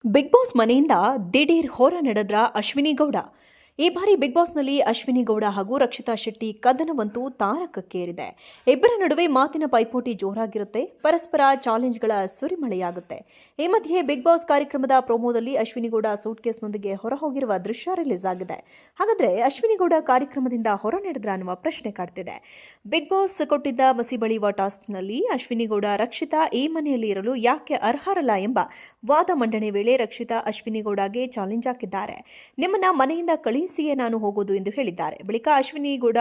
Big boss ಮನೆಯಿಂದ ದಿಢೀರ್ ಹೊರ ನಡೆದ್ರ ಅಶ್ವಿನಿ ಗೌಡ. ಈ ಬಾರಿ ಬಿಗ್ ಬಾಸ್ನಲ್ಲಿ ಅಶ್ವಿನಿ ಗೌಡ ಹಾಗೂ ರಕ್ಷಿತಾ ಶೆಟ್ಟಿ ಕದನವಂತೂ ತಾರಕಕ್ಕೇರಿದೆ. ಇಬ್ಬರ ನಡುವೆ ಮಾತಿನ ಪೈಪೋಟಿ ಜೋರಾಗಿರುತ್ತೆ, ಪರಸ್ಪರ ಚಾಲೆಂಜ್ಗಳ ಸುರಿಮಳೆಯಾಗುತ್ತೆ. ಈ ಮಧ್ಯೆ ಬಿಗ್ ಬಾಸ್ ಕಾರ್ಯಕ್ರಮದ ಪ್ರೋಮೋದಲ್ಲಿ ಅಶ್ವಿನಿ ಗೌಡ ಸೂಟ್ಕೇಸ್ನೊಂದಿಗೆ ಹೊರಹೋಗಿರುವ ದೃಶ್ಯ ರಿಲೀಸ್ ಆಗಿದೆ. ಹಾಗಾದ್ರೆ ಅಶ್ವಿನಿ ಗೌಡ ಕಾರ್ಯಕ್ರಮದಿಂದ ಹೊರ ನಡೆದ್ರ ಅನ್ನುವ ಪ್ರಶ್ನೆ ಕಾಡ್ತಿದೆ. ಬಿಗ್ ಬಾಸ್ ಕೊಟ್ಟಿದ್ದ ಮಸಿ ಬಳಿಯುವ ಟಾಸ್ಕ್ನಲ್ಲಿ ಅಶ್ವಿನಿ ಗೌಡ ರಕ್ಷಿತಾ ಈ ಮನೆಯಲ್ಲಿ ಇರಲು ಯಾಕೆ ಅರ್ಹರಲ್ಲ ಎಂಬ ವಾದ ಮಂಡನೆ ವೇಳೆ ರಕ್ಷಿತಾ ಅಶ್ವಿನಿ ಗೌಡಗೆ ಚಾಲೆಂಜ್ ಹಾಕಿದ್ದಾರೆ. ನಿಮ್ಮನ್ನ ಮನೆಯಿಂದ ಕಳುಹಿಸಿಯೇ ನಾನು ಹೋಗೋದು ಎಂದು ಹೇಳಿದ್ದಾರೆ. ಬಳಿಕ ಅಶ್ವಿನಿ ಗೌಡ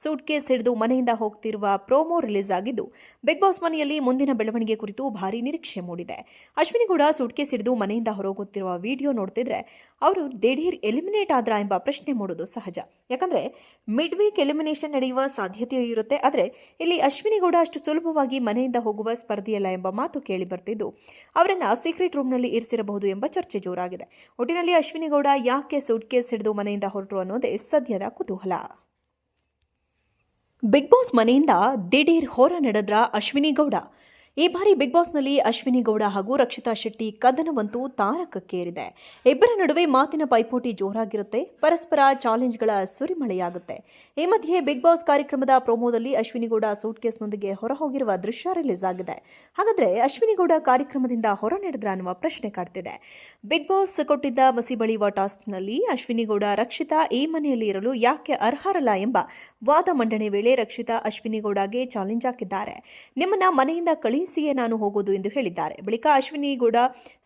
ಸೂಟ್ಕೇಸ್ ಹಿಡಿದು ಮನೆಯಿಂದ ಹೋಗ್ತಿರುವ ಪ್ರೋಮೋ ರಿಲೀಸ್ ಆಗಿದ್ದು, ಬಿಗ್ ಬಾಸ್ ಮನೆಯಲ್ಲಿ ಮುಂದಿನ ಬೆಳವಣಿಗೆ ಕುರಿತು ಭಾರಿ ನಿರೀಕ್ಷೆ ಮೂಡಿದೆ. ಅಶ್ವಿನಿ ಗೌಡ ಸೂಟ್ಕೇಸ್ ಹಿಡಿದು ಮನೆಯಿಂದ ಹೊರಗೋಗುತ್ತಿರುವ ವಿಡಿಯೋ ನೋಡ್ತಿದ್ರೆ ಅವರು ದಿಢೀರ್ ಎಲಿಮಿನೇಟ್ ಆದ್ರಾ ಎಂಬ ಪ್ರಶ್ನೆ ಮೂಡೋದು ಸಹಜ. ಯಾಕಂದ್ರೆ ಮಿಡ್ ವೀಕ್ ಎಲಿಮಿನೇಷನ್ ನಡೆಯುವ ಸಾಧ್ಯತೆಯೂ ಇರುತ್ತೆ. ಆದರೆ ಇಲ್ಲಿ ಅಶ್ವಿನಿ ಗೌಡ ಅಷ್ಟು ಸುಲಭವಾಗಿ ಮನೆಯಿಂದ ಹೋಗುವ ಸ್ಪರ್ಧೆಯಲ್ಲ ಎಂಬ ಮಾತು ಕೇಳಿ ಬರ್ತಿದ್ದು, ಅವರನ್ನ ಸೀಕ್ರೆಟ್ ರೂಮ್ನಲ್ಲಿ ಇರಿಸಿರಬಹುದು ಎಂಬ ಚರ್ಚೆ ಜೋರಾಗಿದೆ. ಒಟ್ಟಿನಲ್ಲಿ ಅಶ್ವಿನಿ ಗೌಡ ಯಾಕೆ ಸೂಟ್ಕೇಸ್ ಹಿಡಿದು ಮನೆಯಿಂದ ಹೊರಟರು ಅನ್ನೋದೇ ಸದ್ಯದ ಕುತೂಹಲ. ಬಿಗ್ ಬಾಸ್ ಮನೆಯಿಂದ ದಿಢೀರ್ ಹೊರ ನಡೆದ್ರ ಅಶ್ವಿನಿ ಗೌಡ. ಈ ಬಾರಿ ಬಿಗ್ ಬಾಸ್ನಲ್ಲಿ ಅಶ್ವಿನಿ ಗೌಡ ಹಾಗೂ ರಕ್ಷಿತಾ ಶೆಟ್ಟಿ ಕದನವಂತೂ ತಾರಕಕ್ಕೇರಿದೆ. ಇಬ್ಬರ ನಡುವೆ ಮಾತಿನ ಪೈಪೋಟಿ ಜೋರಾಗಿರುತ್ತೆ, ಪರಸ್ಪರ ಚಾಲೆಂಜ್ಗಳ ಸುರಿಮಳೆಯಾಗುತ್ತೆ. ಈ ಮಧ್ಯೆ ಬಿಗ್ ಬಾಸ್ ಕಾರ್ಯಕ್ರಮದ ಪ್ರೋಮೋದಲ್ಲಿ ಅಶ್ವಿನಿ ಗೌಡ ಸೂಟ್ಕೇಸ್ನೊಂದಿಗೆ ಹೊರಹೋಗಿರುವ ದೃಶ್ಯ ರಿಲೀಸ್ ಆಗಿದೆ. ಹಾಗಾದ್ರೆ ಅಶ್ವಿನಿ ಗೌಡ ಕಾರ್ಯಕ್ರಮದಿಂದ ಹೊರ ನಡೆದ್ರ ಅನ್ನುವ ಪ್ರಶ್ನೆ ಕಾಡ್ತಿದೆ. ಬಿಗ್ ಬಾಸ್ ಕೊಟ್ಟಿದ್ದ ಮಸಿ ಬಳಿಯುವ ಟಾಸ್ಕ್ನಲ್ಲಿ ಅಶ್ವಿನಿ ಗೌಡ ರಕ್ಷಿತಾ ಈ ಮನೆಯಲ್ಲಿ ಇರಲು ಯಾಕೆ ಅರ್ಹರಲ್ಲ ಎಂಬ ವಾದ ಮಂಡನೆ ವೇಳೆ ರಕ್ಷಿತಾ ಅಶ್ವಿನಿ ಗೌಡಗೆ ಚಾಲೆಂಜ್ ಹಾಕಿದ್ದಾರೆ. ನಿಮ್ಮನ್ನ ಮನೆಯಿಂದ ಕಳುಹಿಸಿಯೇ ನಾನು ಹೋಗೋದು ಎಂದು ಹೇಳಿದ್ದಾರೆ. ಬಳಿಕ ಅಶ್ವಿನಿ ಗೌಡ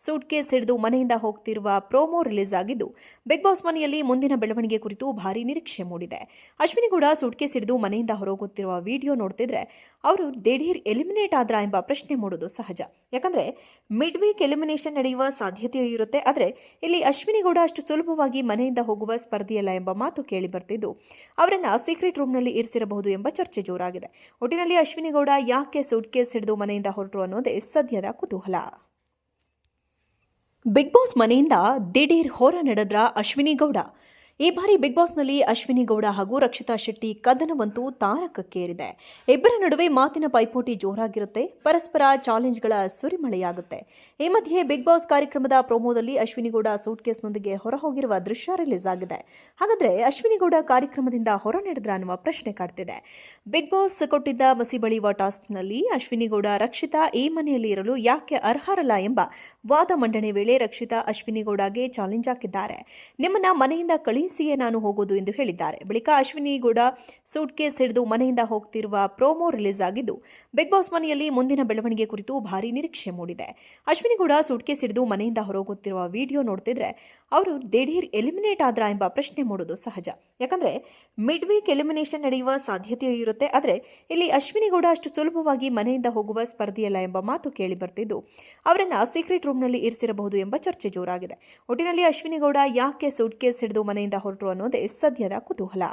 ಸೂಟ್ಕೇಸ್ ಹಿಡಿದು ಮನೆಯಿಂದ ಹೋಗ್ತಿರುವ ಪ್ರೋಮೋ ರಿಲೀಸ್ ಆಗಿದ್ದು, ಬಿಗ್ ಬಾಸ್ ಮನೆಯಲ್ಲಿ ಮುಂದಿನ ಬೆಳವಣಿಗೆ ಕುರಿತು ಭಾರಿ ನಿರೀಕ್ಷೆ ಮೂಡಿದೆ. ಅಶ್ವಿನಿ ಗೌಡ ಸೂಟ್ಕೇಸ್ ಹಿಡಿದು ಮನೆಯಿಂದ ಹೊರಗೋಗುತ್ತಿರುವ ವಿಡಿಯೋ ನೋಡ್ತಿದ್ರೆ ಅವರು ದಿಢೀರ್ ಎಲಿಮಿನೇಟ್ ಆದ್ರಾ ಎಂಬ ಪ್ರಶ್ನೆ ಮೂಡೋದು ಸಹಜ. ಯಾಕಂದ್ರೆ ಮಿಡ್ ವೀಕ್ ಎಲಿಮಿನೇಷನ್ ನಡೆಯುವ ಸಾಧ್ಯತೆಯೂ ಇರುತ್ತೆ. ಆದರೆ ಇಲ್ಲಿ ಅಶ್ವಿನಿ ಗೌಡ ಅಷ್ಟು ಸುಲಭವಾಗಿ ಮನೆಯಿಂದ ಹೋಗುವ ಸ್ಪರ್ಧೆಯಲ್ಲ ಎಂಬ ಮಾತು ಕೇಳಿ ಬರ್ತಿದ್ದು, ಅವರನ್ನ ಸೀಕ್ರೆಟ್ ರೂಮ್ನಲ್ಲಿ ಇರಿಸಿರಬಹುದು ಎಂಬ ಚರ್ಚೆ ಜೋರಾಗಿದೆ. ಒಟ್ಟಿನಲ್ಲಿ ಅಶ್ವಿನಿ ಗೌಡ ಯಾಕೆ ಸೂಟ್ಕೇಸ್ ಹಿಡಿದು ಮನೆಯಿಂದ ಹೊರಟರು ಅನ್ನೋದೇ ಸದ್ಯದ ಕುತೂಹಲ. ಬಿಗ್ ಬಾಸ್ ಮನೆಯಿಂದ ದಿಢೀರ್ ಹೊರ ನಡೆದ್ರ ಅಶ್ವಿನಿ ಗೌಡ. ಈ ಬಾರಿ ಬಿಗ್ ಬಾಸ್ನಲ್ಲಿ ಅಶ್ವಿನಿ ಗೌಡ ಹಾಗೂ ರಕ್ಷಿತಾ ಶೆಟ್ಟಿ ಕದನವಂತೂ ತಾರಕಕ್ಕೇರಿದೆ. ಇಬ್ಬರ ನಡುವೆ ಮಾತಿನ ಪೈಪೋಟಿ ಜೋರಾಗಿರುತ್ತೆ, ಪರಸ್ಪರ ಚಾಲೆಂಜ್ಗಳ ಸುರಿಮಳೆಯಾಗುತ್ತೆ. ಈ ಮಧ್ಯೆ ಬಿಗ್ ಬಾಸ್ ಕಾರ್ಯಕ್ರಮದ ಪ್ರೋಮೋದಲ್ಲಿ ಅಶ್ವಿನಿ ಗೌಡ ಸೂಟ್ಕೇಸ್ನೊಂದಿಗೆ ಹೊರಹೋಗಿರುವ ದೃಶ್ಯ ರಿಲೀಸ್ ಆಗಿದೆ. ಹಾಗಾದ್ರೆ ಅಶ್ವಿನಿ ಗೌಡ ಕಾರ್ಯಕ್ರಮದಿಂದ ಹೊರ ನಡೆದ್ರ ಅನ್ನುವ ಪ್ರಶ್ನೆ ಕಾಡ್ತಿದೆ. ಬಿಗ್ ಬಾಸ್ ಕೊಟ್ಟಿದ್ದ ಮಸಿ ಬಳಿಯುವ ಟಾಸ್ಕ್ನಲ್ಲಿ ಅಶ್ವಿನಿ ಗೌಡ ರಕ್ಷಿತಾ ಈ ಮನೆಯಲ್ಲಿ ಇರಲು ಯಾಕೆ ಅರ್ಹರಲ್ಲ ಎಂಬ ವಾದ ಮಂಡನೆ ವೇಳೆ ರಕ್ಷಿತಾ ಅಶ್ವಿನಿ ಗೌಡಗೆ ಚಾಲೆಂಜ್ ಹಾಕಿದ್ದಾರೆ. ನಿಮ್ಮನ್ನ ಮನೆಯಿಂದ ಕಳುಹಿಸಿಯೇ ನಾನು ಹೋಗೋದು ಎಂದು ಹೇಳಿದ್ದಾರೆ. ಬಳಿಕ ಅಶ್ವಿನಿ ಗೌಡ ಸೂಟ್ಕೇಸ್ ಹಿಡಿದು ಮನೆಯಿಂದ ಹೋಗ್ತಿರುವ ಪ್ರೋಮೋ ರಿಲೀಸ್ ಆಗಿದ್ದು, ಬಿಗ್ ಬಾಸ್ ಮನೆಯಲ್ಲಿ ಮುಂದಿನ ಬೆಳವಣಿಗೆ ಕುರಿತು ಭಾರಿ ನಿರೀಕ್ಷೆ ಮೂಡಿದೆ. ಅಶ್ವಿನಿ ಗೌಡ ಸೂಟ್ಕೇಸ್ ಹಿಡಿದು ಮನೆಯಿಂದ ಹೊರಗೋಗುತ್ತಿರುವ ವಿಡಿಯೋ ನೋಡ್ತಿದ್ರೆ ಅವರು ದಿಢೀರ್ ಎಲಿಮಿನೇಟ್ ಆದ್ರಾ ಎಂಬ ಪ್ರಶ್ನೆ ಮೂಡೋದು ಸಹಜ. ಯಾಕಂದ್ರೆ ಮಿಡ್ ವೀಕ್ ಎಲಿಮಿನೇಷನ್ ನಡೆಯುವ ಸಾಧ್ಯತೆಯೂ ಇರುತ್ತೆ. ಆದರೆ ಇಲ್ಲಿ ಅಶ್ವಿನಿ ಗೌಡ ಅಷ್ಟು ಸುಲಭವಾಗಿ ಮನೆಯಿಂದ ಹೋಗುವ ಸ್ಪರ್ಧೆಯಲ್ಲ ಎಂಬ ಮಾತು ಕೇಳಿ ಬರ್ತಿದ್ದು, ಅವರನ್ನ ಸೀಕ್ರೆಟ್ ರೂಮ್ನಲ್ಲಿ ಇರಿಸಿರಬಹುದು ಎಂಬ ಚರ್ಚೆ ಜೋರಾಗಿದೆ. ಒಟ್ಟಿನಲ್ಲಿ ಅಶ್ವಿನಿ ಗೌಡ ಯಾಕೆ ಸೂಟ್ಕೇಸ್ ಹಿಡಿದು ಮನೆಯಿಂದ ಹೊರಟರು ಅನ್ನೋದೇ ಸದ್ಯದ ಕುತೂಹಲ.